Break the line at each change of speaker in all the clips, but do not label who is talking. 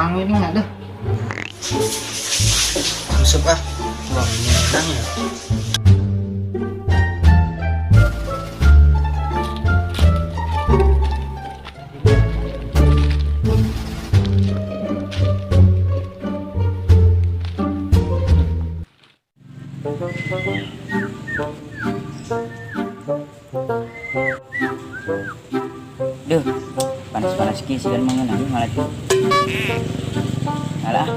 Angin mah ada. Rusep ah. Wanginya enak ya.
Duh, panas-panas kisi dan mengenai malah tuh. Alah.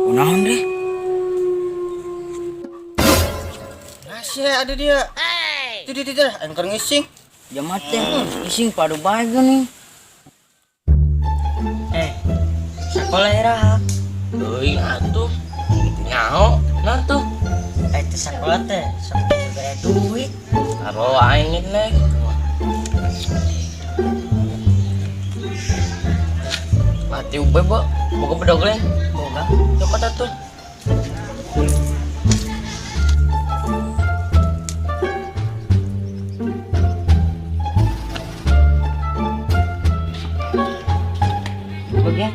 Unahan deh.
Masih ada dia. Itu dia, angker ngising.
Jamat teh, ising padu bae geuning.
Sekolah era. Euy atuh. Nyaho, nah tuh.
Teh sekolah teh, sok dibere duit.
Karo aing nih. Mati ube, Bo. Boga bedoglen. Boga. Coba atuh.
Bagian.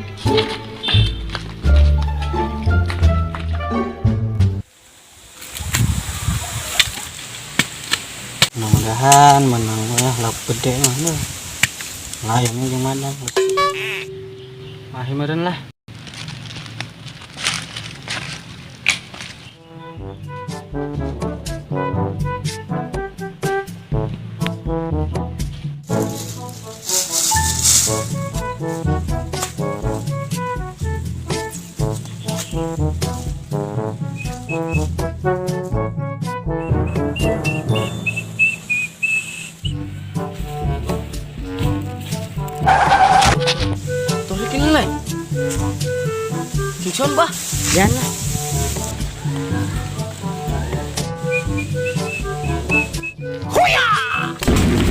Mudah-mudahan menang ya lauk gede mah lu. Layangnya gimana? Mahi meureun lah.
Tulikin lah. Cincon bah.
Jangan lah.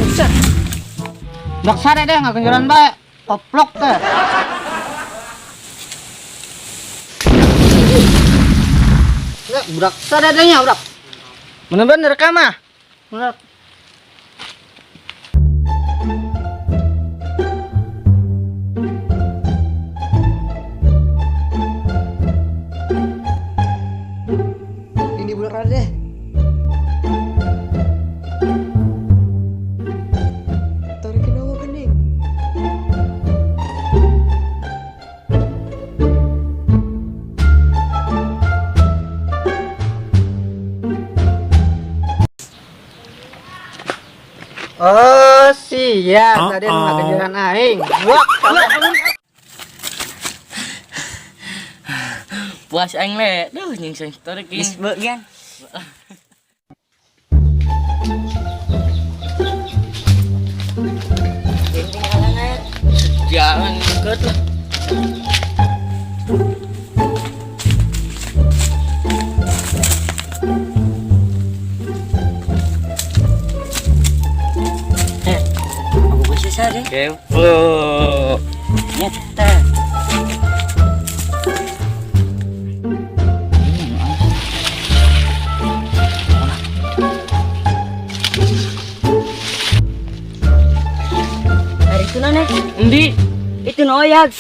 Buset. Dak sare deh ngagenjeran bae. Koplok teh. Ya, budak sare deh nya, budak. Bener-bener rekam ah. Bener. Ini budak rada deh. Tarikin aku kening. Oh siap, tadi mah kejaran aing. Wah,
Puas aing le. Duh nyingsing tarik
Geus bagian.
Jangan deket lah.
Aku bisa sare.
Kepo.
Nyata. Hari itu nane.
Endi?
Itu noyak.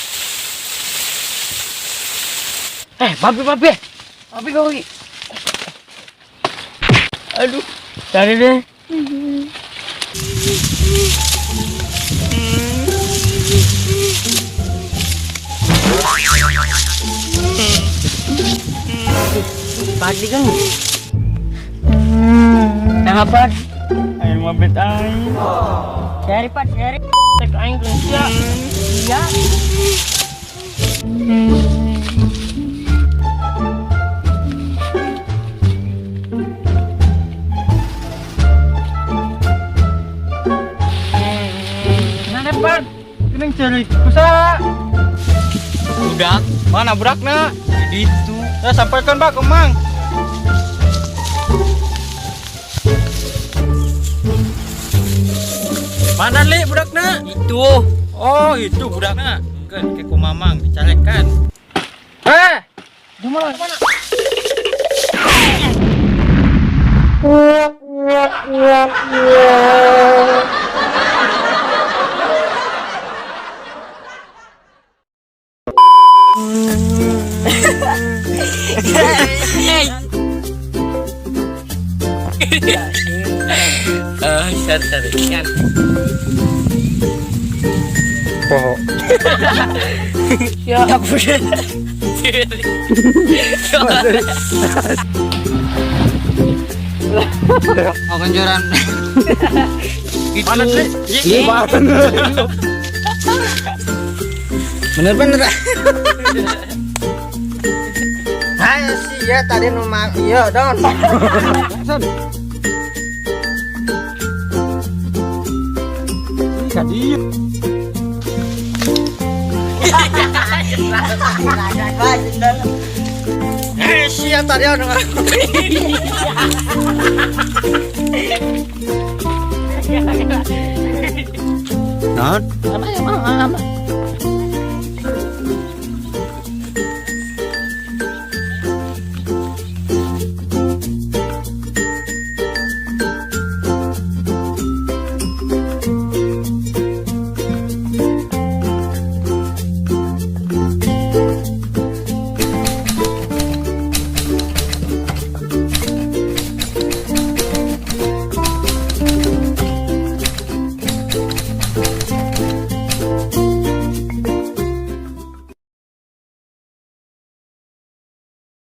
Babi. Babi kau lagi. Aduh, cari deh.
Padi kan. Nah apa?
Ayo mabet aing.
Seri Pak, seri.
Tek aing kerja.
Iya.
Nah depan, kening cari kusa.
Budak,
Mana budakna?
di itu.
Ya sampaikan Pak ke Mang. Mana li budakna?
Itu.
Oh itu budakna. Enggak kayak ku mamang dicalekan. Gimana?
Sar ikan.
Poho.
Ya budak.
Oh kenjoran.
Mana sih?
Iya. Bener-bener. Hai sih ya tadi nomor iya don. Son. Tadi. Sih ya tadi nomor. Non.
Apa ya, Mang?